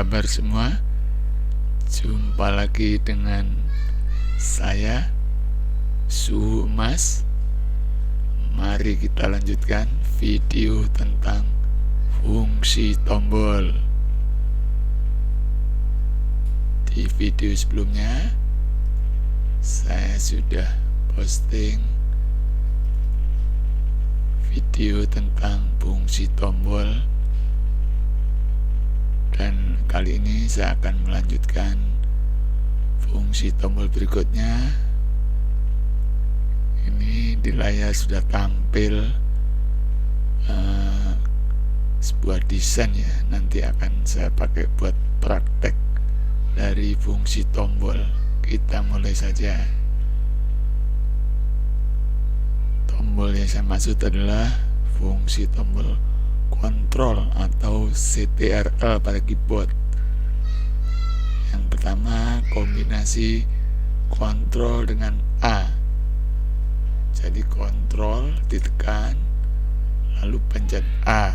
kabar semua? Jumpa lagi dengan saya, Suhu Emas. Mari kita lanjutkan video tentang fungsi tombol. Di video sebelumnya, saya sudah posting video tentang fungsi tombol, dan kali ini saya akan melanjutkan fungsi tombol berikutnya. Ini di layar sudah tampil sebuah desain ya, nanti akan saya pakai buat praktek dari fungsi tombol. Kita mulai saja. Tombol yang saya maksud adalah fungsi tombol kontrol atau CTRL pada keyboard. Yang pertama, kombinasi kontrol dengan A. Jadi kontrol ditekan, lalu pencet A.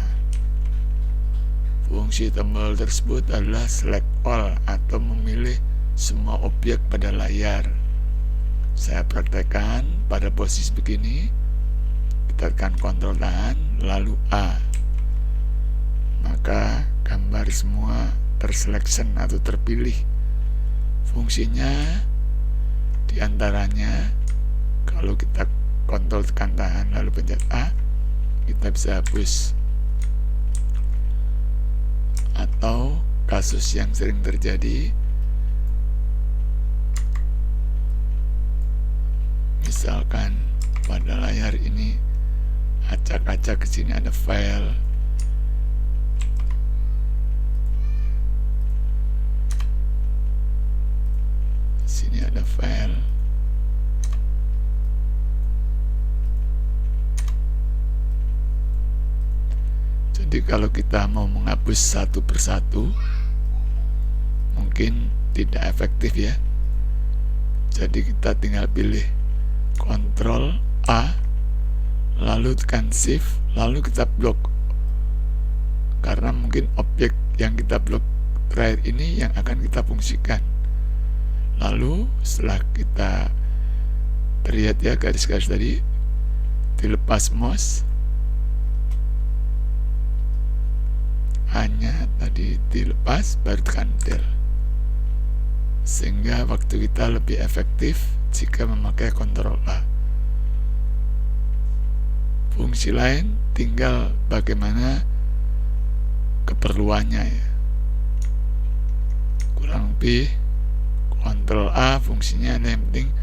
Fungsi tombol tersebut adalah select all atau memilih semua objek pada layar. Saya praktekkan pada posisi begini. Kita tekan kontrol tahan, lalu A. Maka gambar semua terselection atau terpilih. Fungsinya diantaranya, kalau kita kontrol tekan tahan lalu pencet A, kita bisa hapus. Atau kasus yang sering terjadi, misalkan pada layar ini acak-acak, ke sini ada file, sini ada file. Jadi kalau kita mau menghapus satu persatu mungkin tidak efektif ya. Jadi kita tinggal pilih Ctrl A, lalu tekan Shift, lalu kita blok. Karena mungkin objek yang kita blok terakhir ini yang akan kita fungsikan. Lalu setelah kita terlihat ya garis-garis tadi, dilepas mouse, hanya tadi dilepas baru tekan del, sehingga waktu kita lebih efektif jika memakai Ctrl A. Fungsi lain tinggal bagaimana keperluannya ya. Kurang lebih Ctrl A fungsinya yang penting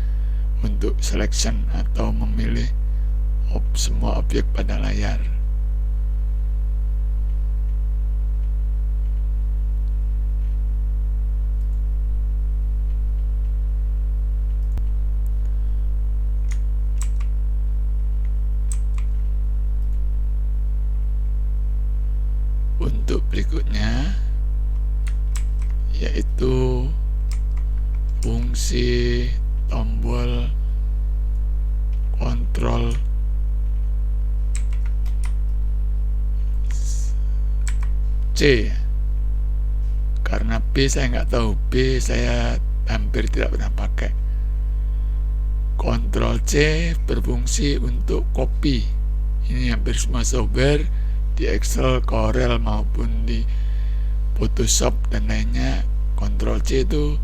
untuk selection atau memilih semua objek pada layar. Untuk berikutnya yaitu fungsi tombol kontrol C. Karena B saya nggak tahu, B saya hampir tidak pernah pakai. Ctrl C berfungsi untuk copy. Ini hampir semua software di Excel, Corel maupun di Photoshop dan lainnya, Ctrl C itu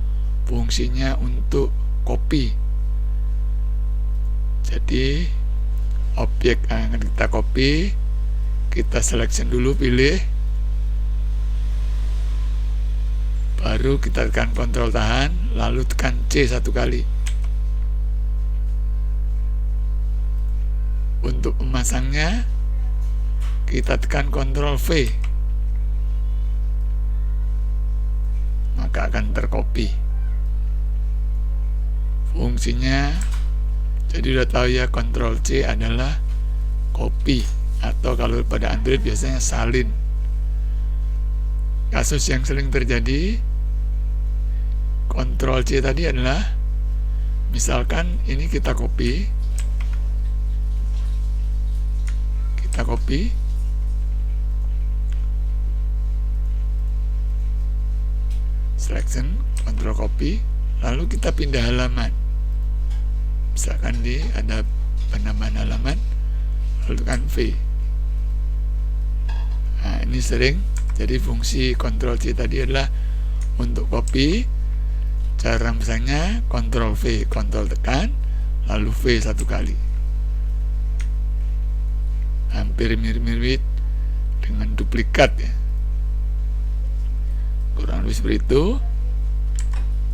fungsinya untuk copy. Jadi objek yang akan kita copy, kita selection dulu, pilih, baru kita tekan Ctrl tahan, lalu tekan C satu kali. Untuk memasangnya kita tekan Ctrl V, maka akan tercopy. Fungsinya jadi udah tahu ya, Ctrl C adalah copy, atau kalau pada Android biasanya salin. Kasus yang sering terjadi Ctrl C tadi adalah, misalkan ini kita copy, selection, kontrol copy, lalu kita pindah halaman. Misalkan ada penambahan halaman, lalu tekan V. Nah, ini sering. Jadi fungsi Ctrl C tadi adalah untuk copy. Cara misalnya Ctrl V, Ctrl tekan, lalu V satu kali. Hampir mirip-mirip dengan duplikat ya. Kurang lebih seperti itu.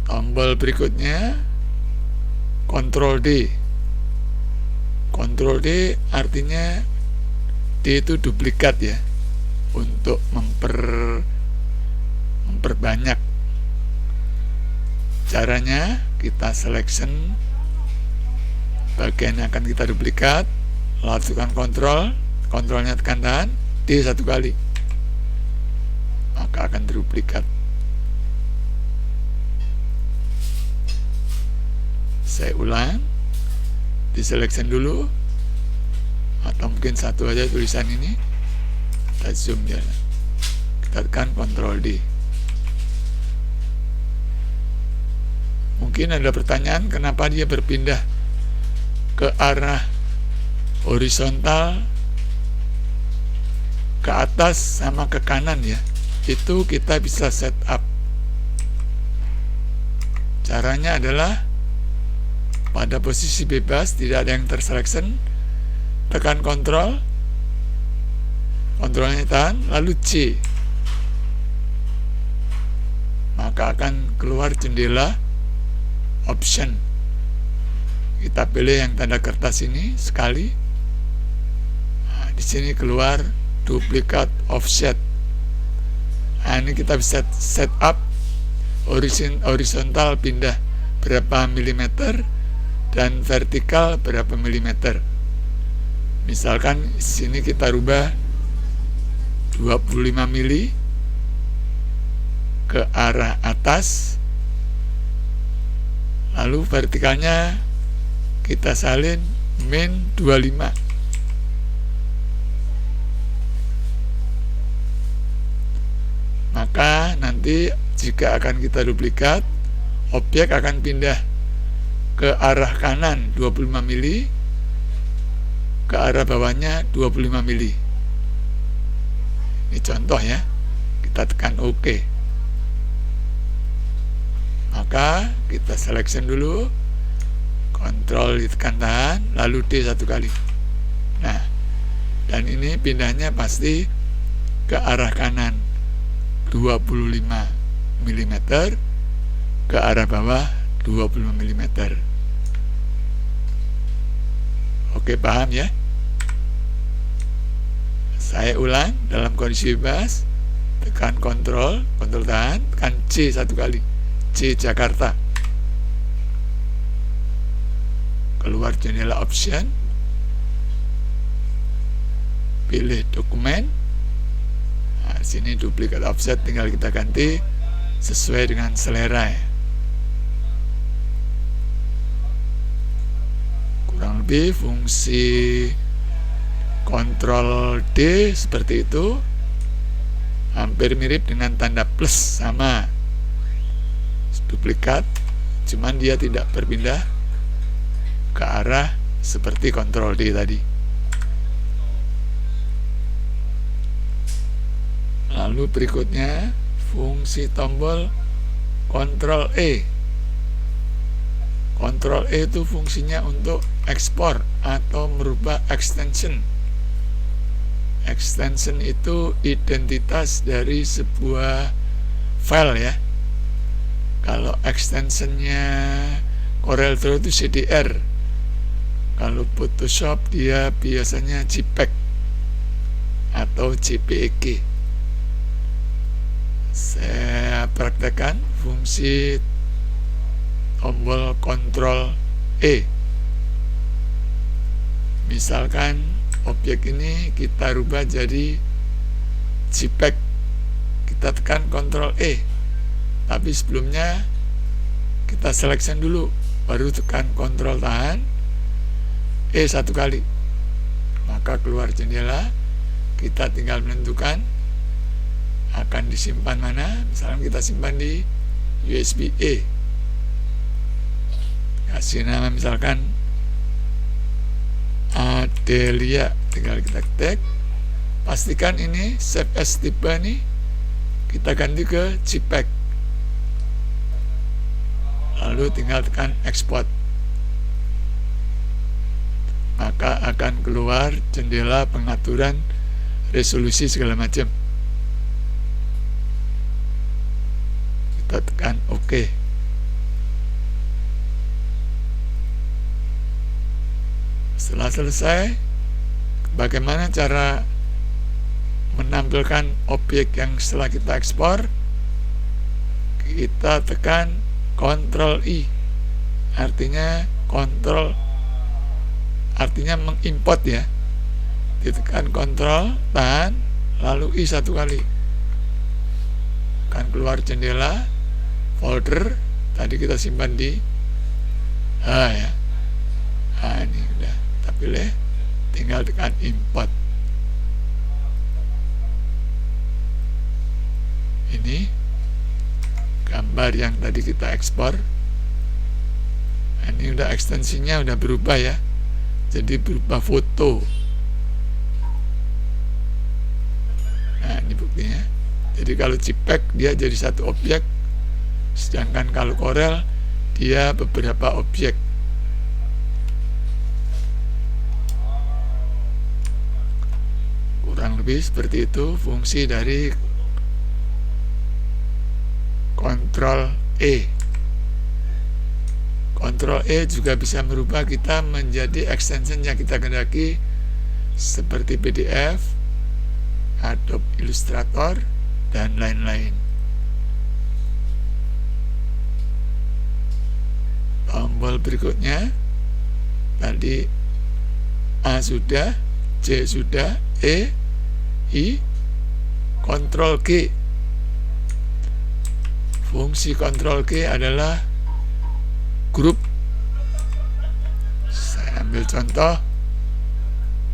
Tombol berikutnya Ctrl D. Ctrl D artinya D itu duplikat ya, untuk memperbanyak. Caranya kita selection bagian yang akan kita duplikat, lalu tekan kontrolnya tekan tahan, D satu kali, maka akan terduplikat. Saya ulang, di selection dulu, atau mungkin satu aja tulisan ini, kita zoom ya, kita tekan Ctrl D. Mungkin ada pertanyaan kenapa dia berpindah ke arah horizontal, ke atas sama ke kanan ya. Itu kita bisa set up. Caranya adalah pada posisi bebas, tidak ada yang terselection, tekan kontrolnya tahan, lalu C, maka akan keluar jendela option. Kita pilih yang tanda kertas ini sekali. Nah, di sini keluar duplicate offset. Nah, ini kita bisa set up horizontal pindah berapa milimeter dan vertikal berapa milimeter. Misalkan sini kita rubah 25 mili ke arah atas, lalu vertikalnya kita salin min 25. Maka nanti jika akan kita duplikat, objek akan pindah ke arah kanan 25 mili, ke arah bawahnya 25 mili. Ini contoh ya. Kita tekan OK. Maka kita selection dulu, kontrol ditekan tahan, lalu D satu kali. Nah, dan ini pindahnya pasti ke arah kanan 25 mm, ke arah bawah 25 mm. Oke, paham ya? Saya ulang, dalam kondisi bebas, tekan kontrol tahan, tekan C satu kali, C Jakarta. Keluar jendela option, pilih dokumen. Nah, sini duplicate offset tinggal kita ganti sesuai dengan selera ya. Kurang lebih fungsi Ctrl D seperti itu, hampir mirip dengan tanda plus, sama duplikat, cuman dia tidak berpindah ke arah seperti Ctrl D tadi. Lalu berikutnya fungsi tombol Ctrl E. Ctrl E itu fungsinya untuk ekspor atau merubah extension. Extension itu identitas dari sebuah file ya. Kalau extensionnya CorelDRAW itu CDR. Kalau Photoshop dia biasanya JPEG atau JPEG. Saya praktekkan fungsi tombol Ctrl E. Misalkan objek ini kita rubah jadi JPEG, kita tekan Ctrl E, tapi sebelumnya kita selection dulu, baru tekan Ctrl tahan, E satu kali, maka keluar jendela. Kita tinggal menentukan akan disimpan mana. Misalnya kita simpan di USB-A, kasih nama misalkan Adelia, tinggal kita ketik, pastikan ini save as tipe nih kita ganti ke JPEG, lalu tinggal tekan export, maka akan keluar jendela pengaturan resolusi segala macam. Kita tekan OK. Setelah selesai, bagaimana cara menampilkan objek yang setelah kita ekspor? Kita tekan Ctrl I, artinya mengimport ya. Ditekan Ctrl, tahan, lalu I satu kali, akan keluar jendela folder tadi kita simpan di ya. Ini udah kita pilih, tinggal tekan import. Ini gambar yang tadi kita ekspor. Ini udah ekstensinya udah berubah ya, jadi berubah foto. Nah, ini buktinya. Jadi kalau JPEG dia jadi satu objek, sedangkan kalau Corel dia beberapa objek. Kurang lebih seperti itu fungsi dari Ctrl E. Ctrl E juga bisa merubah kita menjadi extension yang kita kehendaki, seperti PDF, Adobe Illustrator, dan lain-lain. Tombol berikutnya tadi A sudah, C sudah, E, I, Ctrl G. Fungsi Ctrl G adalah grup. Saya ambil contoh.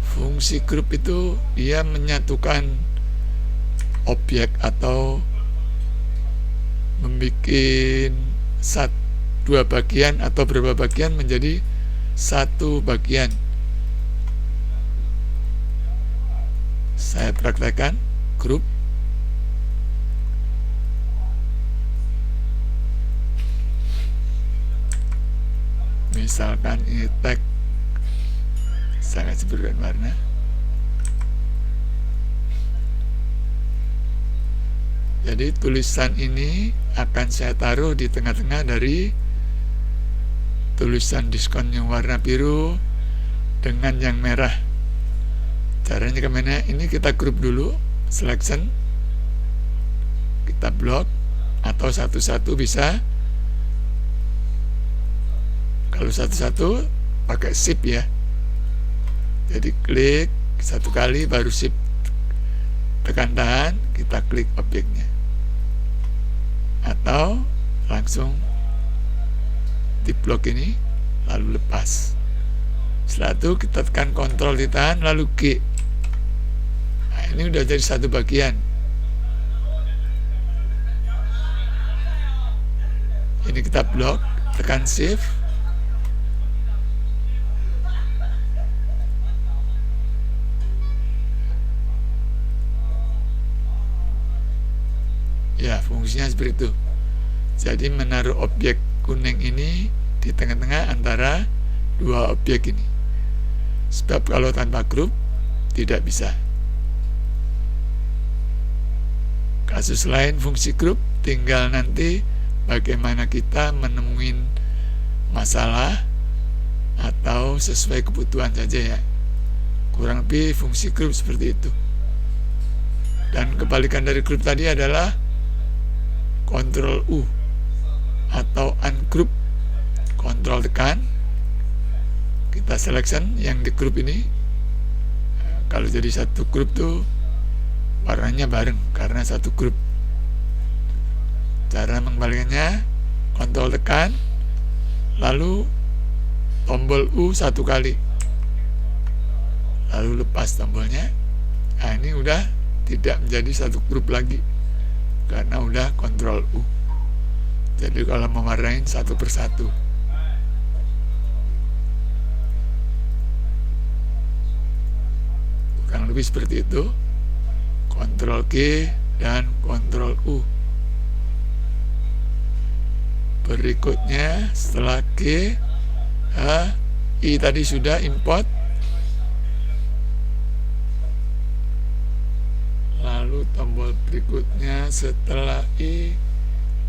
Fungsi grup itu dia menyatukan objek atau membuat dua bagian atau beberapa bagian menjadi satu bagian. Saya praktekkan grup. Misalkan ini tag, saya kasih berikan warna. Jadi tulisan ini akan saya taruh di tengah-tengah dari tulisan diskon yang warna biru dengan yang merah. Caranya kemana? Ini kita grup dulu, selection, kita blok, atau satu-satu bisa. Kalau satu-satu pakai shift ya. Jadi klik satu kali baru shift, tekan tahan, kita klik objeknya, atau langsung di blok ini lalu lepas. Setelah itu kita tekan Ctrl ditahan lalu G. Nah, ini udah jadi satu bagian. Ini kita blok, tekan shift, ya fungsinya seperti itu. Jadi menaruh objek kuning ini di tengah-tengah antara dua objek ini. Sebab kalau tanpa grup tidak bisa. Kasus lain fungsi grup tinggal nanti bagaimana kita menemuin masalah atau sesuai kebutuhan saja ya. Kurang lebih fungsi grup seperti itu. Dan kebalikan dari grup tadi adalah Ctrl U atau ungroup. Ctrl tekan, kita selection yang di grup ini. Kalau jadi satu grup tuh warnanya bareng karena satu grup. Cara mengembalikannya, Ctrl tekan, lalu tombol U satu kali, lalu lepas tombolnya. Nah, ini udah tidak menjadi satu grup lagi karena udah Ctrl U. Jadi kalau mewarnain satu persatu. Kurang lebih seperti itu. Ctrl G dan Ctrl U. Berikutnya setelah G, H, I tadi sudah import. Lalu tombol berikutnya setelah I,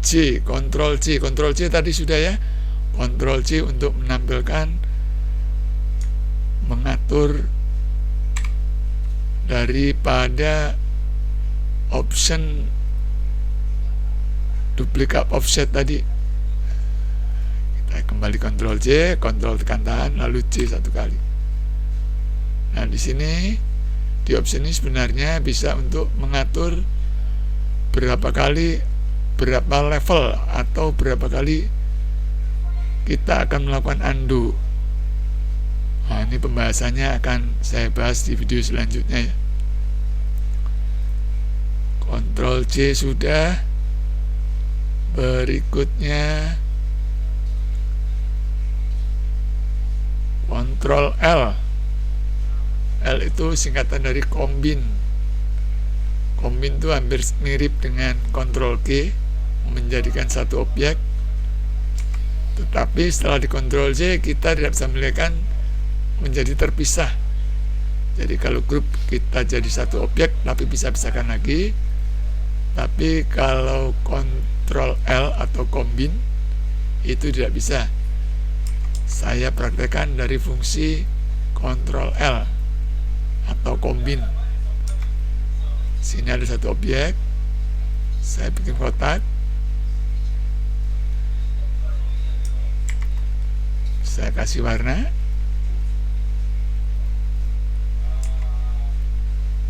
C, Ctrl C. Ctrl C tadi sudah ya. Ctrl C untuk menampilkan, mengatur daripada option duplicate offset tadi. Kita kembali Ctrl C, Ctrl tekan tahan, lalu C satu kali. Nah, di sini di option ini sebenarnya bisa untuk mengatur berapa kali, berapa level, atau berapa kali kita akan melakukan undo. Nah, ini pembahasannya akan saya bahas di video selanjutnya ya. Ctrl C sudah. Berikutnya Ctrl L. L itu singkatan dari combine. Combine itu hampir mirip dengan Ctrl G, menjadikan satu objek. Tetapi setelah di Ctrl C kita tidak bisa melihatkan menjadi terpisah. Jadi kalau grup kita jadi satu objek tapi bisa pisahkan lagi. Tapi kalau Ctrl L atau combine itu tidak bisa. Saya praktekkan dari fungsi Ctrl L atau combine. Sini ada satu objek, saya bikin kotak, saya kasih warna,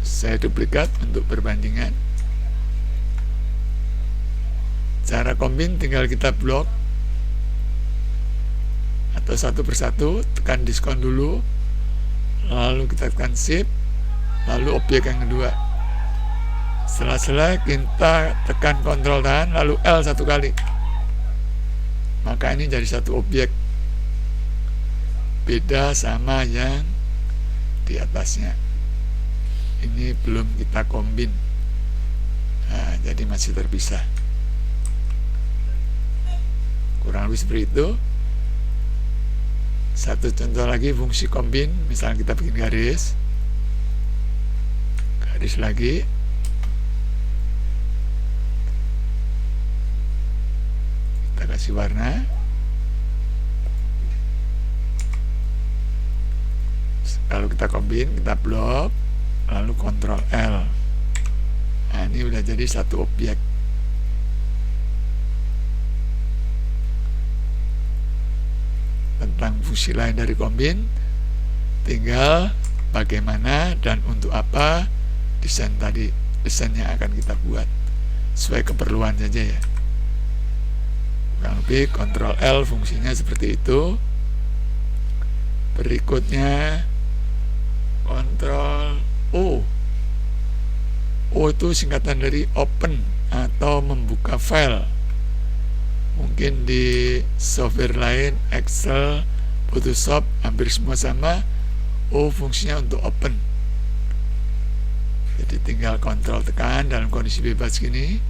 saya duplikat untuk perbandingan. Cara combine tinggal kita blok atau satu persatu, tekan diskon dulu, lalu kita tekan shift, lalu objek yang kedua. Setelah selesai kita tekan Ctrl tahan, lalu L satu kali, maka ini jadi satu objek, beda sama yang di atasnya. Ini belum kita combine. Nah, jadi masih terpisah. Kurang lebih seperti itu. Satu contoh lagi fungsi combine, misalnya kita bikin garis lagi, kita kasih warna, lalu kita combine, kita blok, lalu Ctrl L. Nah, ini udah jadi satu objek. Tentang fungsi lain dari combine, tinggal bagaimana dan untuk apa desain tadi, desain yang akan kita buat sesuai keperluan saja ya. Kurang lebih Ctrl L fungsinya seperti itu. Berikutnya Ctrl O. O itu singkatan dari open atau membuka file. Mungkin di software lain, Excel, Photoshop, hampir semua sama. O fungsinya untuk open. Jadi tinggal Ctrl tekan dalam kondisi bebas gini,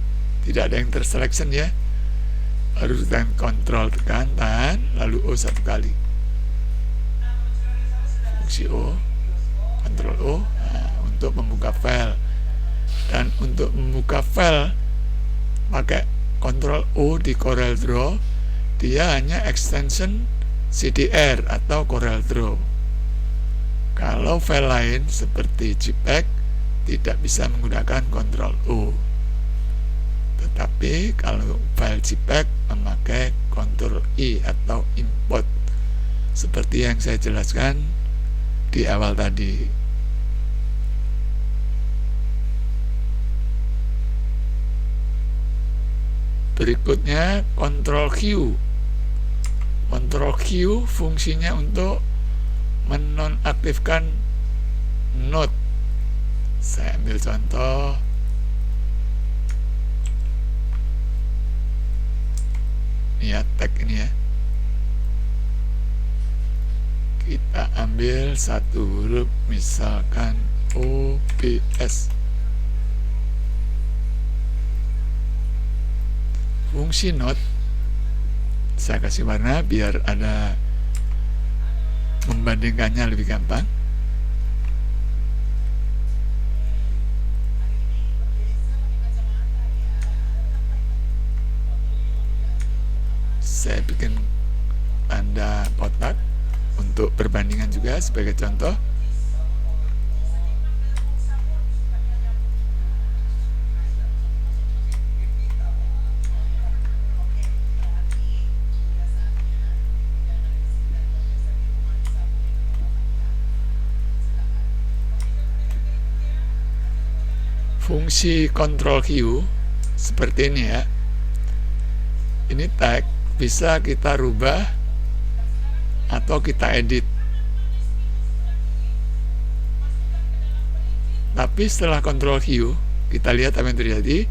tidak ada yang terselection ya. Baru tekan Ctrl tekan tahan, lalu O satu kali. Fungsi O, Ctrl O, nah, untuk membuka file. Dan untuk membuka file pakai Ctrl O di Corel Draw, dia hanya extension CDR atau Corel Draw. Kalau file lain seperti JPEG tidak bisa menggunakan Ctrl O. Tetapi kalau file JPEG memakai Ctrl I atau import, seperti yang saya jelaskan di awal tadi. Berikutnya Ctrl Q. Ctrl Q fungsinya untuk menonaktifkan node. Saya ambil contoh. ini ya, tag ini ya. Kita ambil satu huruf, misalkan OBS. Fungsi not saya kasih warna biar ada membandingkannya lebih gampang. Saya bikin tanda kotak untuk perbandingan juga sebagai contoh. Fungsi Ctrl Q seperti ini ya. Ini tag bisa kita rubah atau kita edit. Tapi setelah Ctrl Q, kita lihat apa yang terjadi.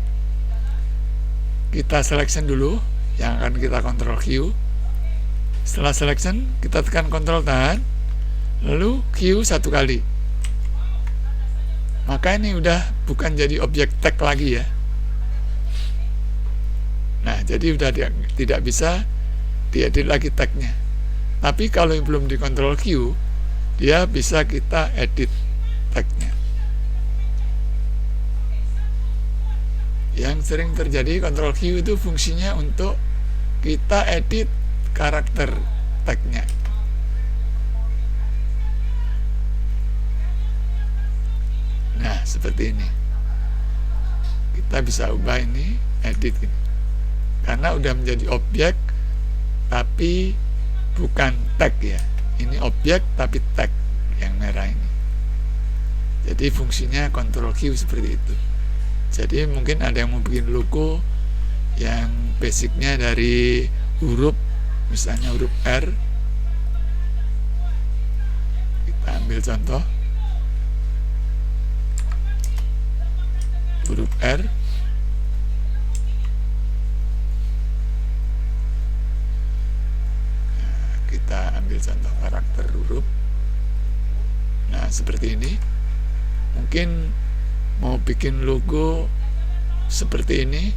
Kita selection dulu yang akan kita Ctrl Q. Setelah selection, kita tekan Ctrl tahan, lalu Q satu kali. Maka ini udah bukan jadi objek tag lagi ya. Nah, jadi udah tidak bisa diedit lagi tagnya. Tapi kalau belum di Ctrl Q, dia bisa kita edit tagnya. Yang sering terjadi Ctrl Q itu fungsinya untuk kita edit karakter tagnya. Nah, seperti ini. Kita bisa ubah ini, edit ini. Karena udah menjadi objek tapi bukan tag ya. Ini objek tapi tag yang merah ini. Jadi fungsinya Ctrl Q seperti itu. Jadi mungkin ada yang mau bikin logo yang basicnya dari huruf, misalnya huruf R. Kita ambil contoh huruf R. Nah, kita ambil contoh karakter huruf. Nah, seperti ini. Mungkin mau bikin logo seperti ini,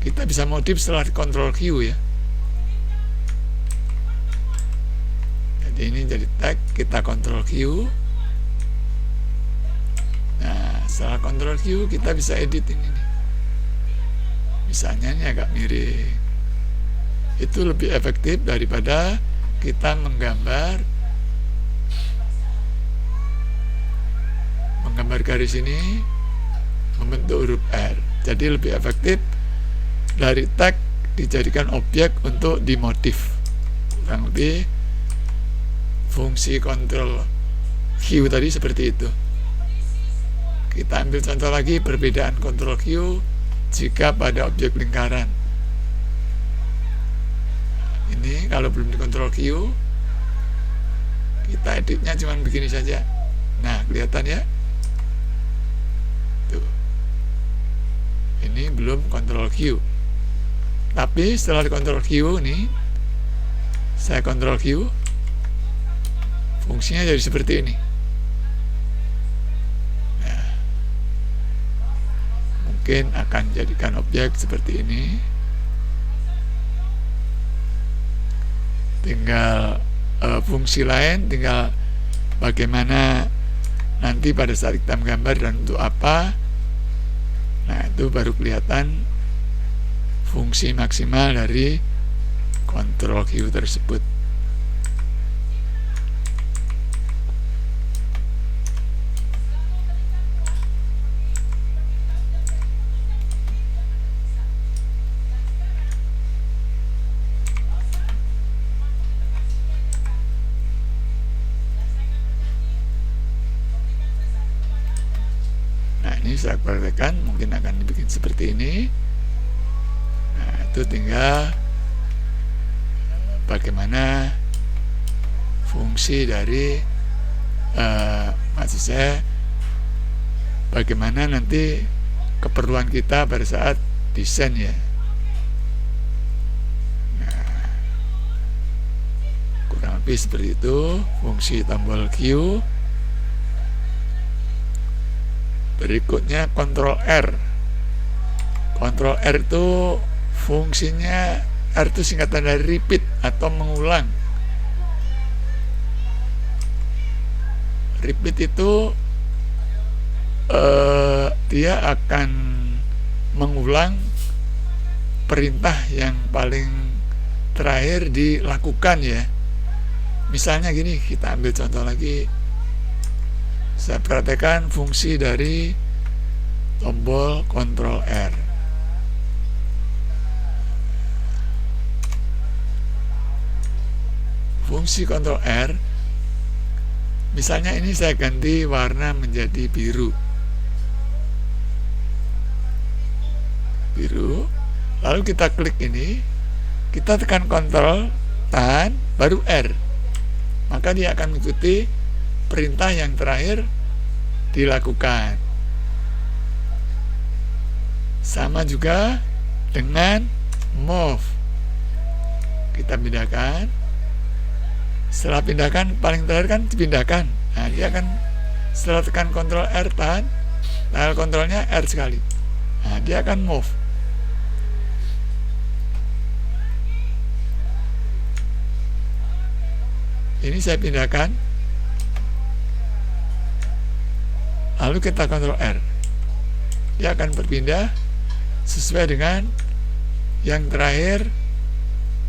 kita bisa modif setelah Ctrl Q ya. Jadi ini jadi tag, kita Ctrl Q. Nah, setelah Ctrl Q kita bisa edit ini nih. Misalnya ini agak miring. Itu lebih efektif daripada kita menggambar garis ini membentuk huruf R. Jadi lebih efektif dari tag dijadikan objek untuk dimodif. Kurang lebih fungsi Ctrl Q tadi seperti itu. Kita ambil contoh lagi perbedaan Ctrl Q jika pada objek lingkaran. Ini kalau belum di Ctrl Q, kita editnya cuma begini saja. Nah, kelihatan ya. Tuh. Ini belum Ctrl Q. Tapi setelah di Ctrl Q nih, saya Ctrl Q, fungsinya jadi seperti ini. Nah, mungkin akan jadikan objek seperti ini. Tinggal fungsi lain, tinggal bagaimana nanti pada saat kita menggambar dan untuk apa. Nah, itu baru kelihatan fungsi maksimal dari Ctrl Q tersebut. Ini saya praktekkan, mungkin akan dibikin seperti ini. Nah, itu tinggal bagaimana fungsi dari maksud saya bagaimana nanti keperluan kita pada saat desain ya. lebih seperti itu fungsi tombol Q. Berikutnya Ctrl R. Ctrl R itu fungsinya, R itu singkatan dari repeat atau mengulang. Repeat itu dia akan mengulang perintah yang paling terakhir dilakukan ya. Misalnya gini, kita ambil contoh lagi. Saya perhatikan fungsi dari tombol Ctrl R. Fungsi Ctrl R, misalnya ini saya ganti warna menjadi biru. Biru. Lalu kita klik ini, kita tekan Ctrl, tahan, baru R. Maka dia akan mengikuti perintah yang terakhir dilakukan. Sama juga dengan move. Kita pindahkan. Setelah pindahkan, paling terakhir kan dipindahkan. Nah, dia akan setelah tekan Ctrl R, tahan, Ctrl-nya R sekali. Nah, dia akan move. Ini saya pindahkan, lalu kita Ctrl R, dia akan berpindah sesuai dengan yang terakhir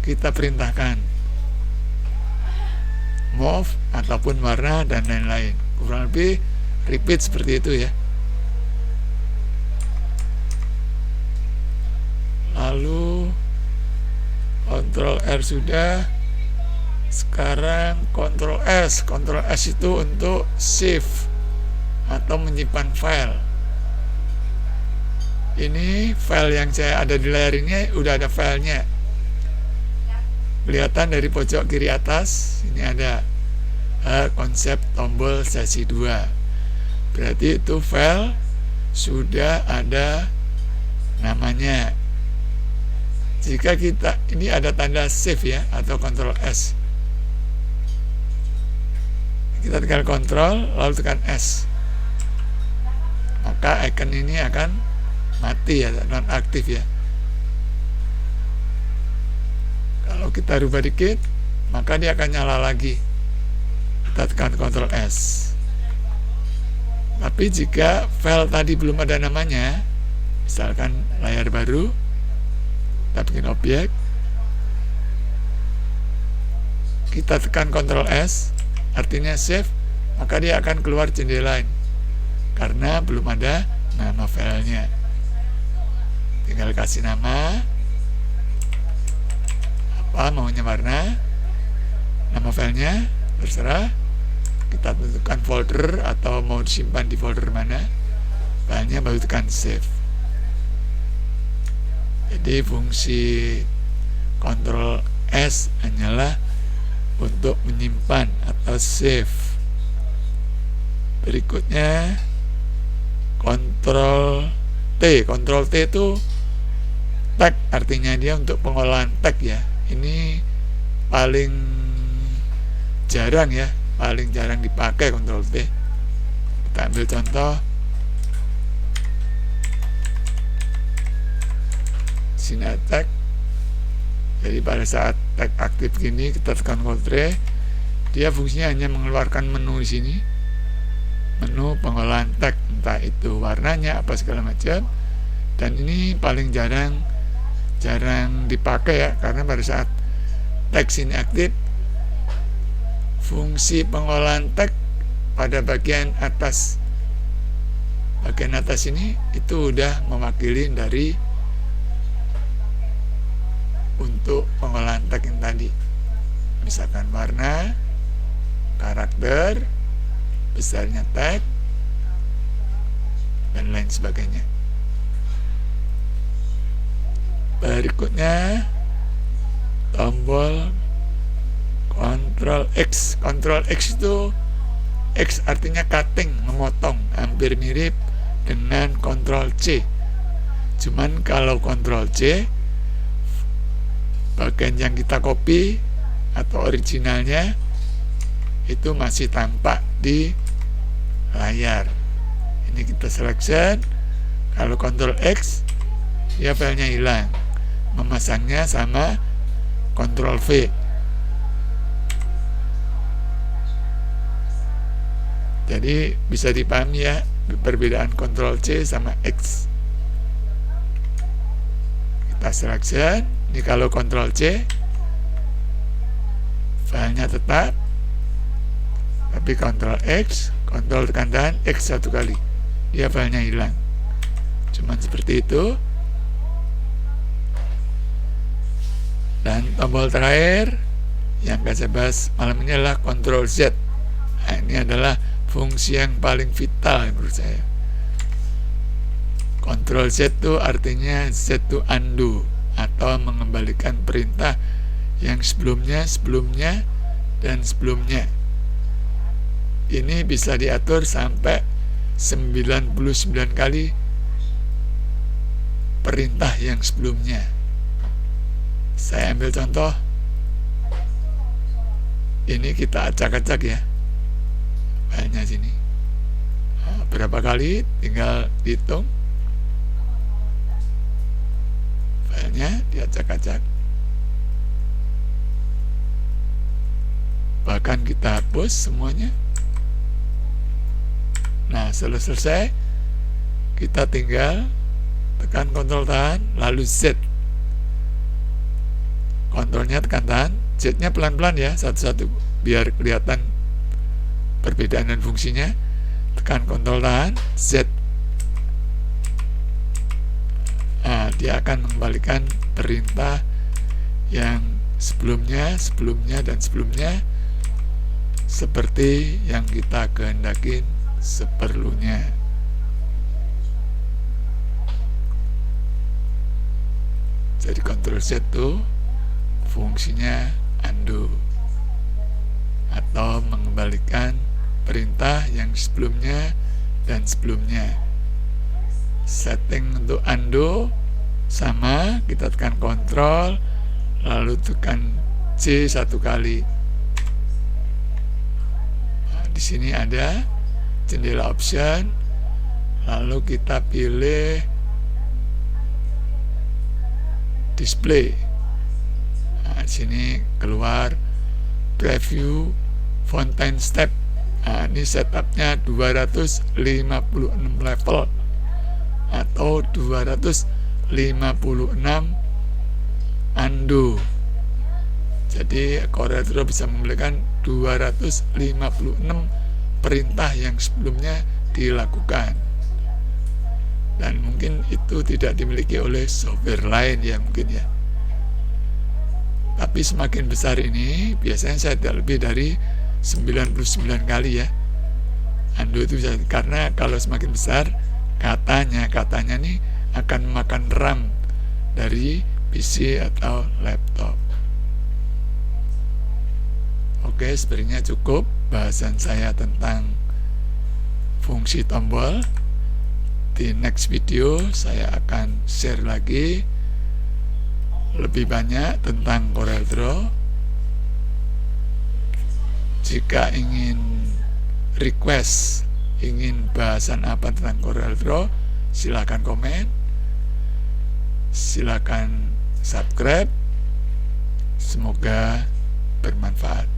kita perintahkan, move ataupun warna dan lain-lain. Kurang lebih repeat seperti itu ya. Lalu Ctrl R sudah. Sekarang Ctrl S. Ctrl S itu untuk save atau menyimpan file. Ini file yang saya ada di layar ini udah ada filenya. Kelihatan dari pojok kiri atas. Ini ada konsep tombol sesi 2. Berarti itu file sudah ada namanya. Jika kita ini ada tanda save ya, atau Ctrl S. Kita tekan Ctrl lalu tekan S, maka icon ini akan mati ya, non aktif ya. Kalau kita rubah dikit, maka dia akan nyala lagi. Kita tekan Ctrl S. Tapi jika file tadi belum ada namanya, misalkan layar baru, kita bikin objek, kita tekan Ctrl S, artinya save, maka dia akan keluar jendela lain karena belum ada nama filenya. Tinggal kasih nama apa, maunya warna, nama filenya terserah. Kita tentukan folder atau mau disimpan di folder mana, filenya baru tekan save. Jadi fungsi Ctrl S hanyalah untuk menyimpan atau save. Berikutnya Ctrl T. Ctrl T itu tag, artinya dia untuk pengolahan tag ya. Ini paling jarang ya, paling jarang dipakai Ctrl T. Kita ambil contoh. Sini ada tag. Jadi pada saat tag aktif gini, kita tekan Ctrl, dia fungsinya hanya mengeluarkan menu di sini, menu pengolahan tag, entah itu warnanya apa segala macam. Dan ini paling jarang dipakai ya, karena pada saat tag ini aktif, fungsi pengolahan tag pada bagian atas ini itu udah mewakili dari untuk pengolahan tag yang tadi, misalkan warna, karakter, besarnya tag, dan lain sebagainya. Berikutnya tombol Ctrl X. Ctrl X itu, X artinya cutting, memotong, hampir mirip dengan Ctrl C. Cuman kalau Ctrl C, bagian yang kita copy atau originalnya itu masih tampak di layar. Ini kita selection. Kalau Ctrl X, ya filenya hilang. Memasangnya sama Ctrl V. Jadi bisa dipahami ya perbedaan Ctrl C sama X. Kita selection. Ini kalau Ctrl C, filenya tetap. Tapi Ctrl X, Ctrl tekan tahan X satu kali, dia filenya hilang. Cuman seperti itu. Dan tombol terakhir yang akan saya bahas malam ini adalah Ctrl Z. Nah, ini adalah fungsi yang paling vital menurut saya. Ctrl Z itu artinya Z to undo, atau mengembalikan perintah yang sebelumnya, dan sebelumnya. Ini bisa diatur sampai 99 kali perintah yang sebelumnya. Saya ambil contoh. Ini kita acak-acak ya. Filenya sini. Nah, berapa kali? Tinggal dihitung. Filenya diacak-acak. Bahkan kita hapus semuanya. Nah, selesai, kita tinggal tekan Ctrl tahan, lalu Z. Kontrolnya tekan tahan, Z-nya pelan-pelan ya, satu-satu, biar kelihatan perbedaan dan fungsinya. Tekan Ctrl tahan, Z. Nah, dia akan mengembalikan perintah yang sebelumnya, dan sebelumnya, seperti yang kita kehendakin seperlunya. Jadi Ctrl Z itu fungsinya undo, atau mengembalikan perintah yang sebelumnya dan sebelumnya. Setting untuk undo sama, kita tekan Ctrl lalu tekan C satu kali. Nah, di sini ada jendela option, lalu kita pilih display. Nah, sini keluar preview fountain step. Nah, ini setupnya 256 level atau 256 undo. Jadi CorelDRAW bisa memberikan 256 perintah yang sebelumnya dilakukan, dan mungkin itu tidak dimiliki oleh software lain ya mungkin ya. Tapi semakin besar ini, biasanya saya tidak lebih dari 99 kali ya undo itu bisa, karena kalau semakin besar katanya nih akan memakan RAM dari PC atau laptop. Oke, sebenarnya cukup bahasan saya tentang fungsi tombol. Di next video saya akan share lagi lebih banyak tentang CorelDRAW. Jika ingin request, ingin bahasan apa tentang CorelDRAW, silakan komen, silakan subscribe. Semoga bermanfaat.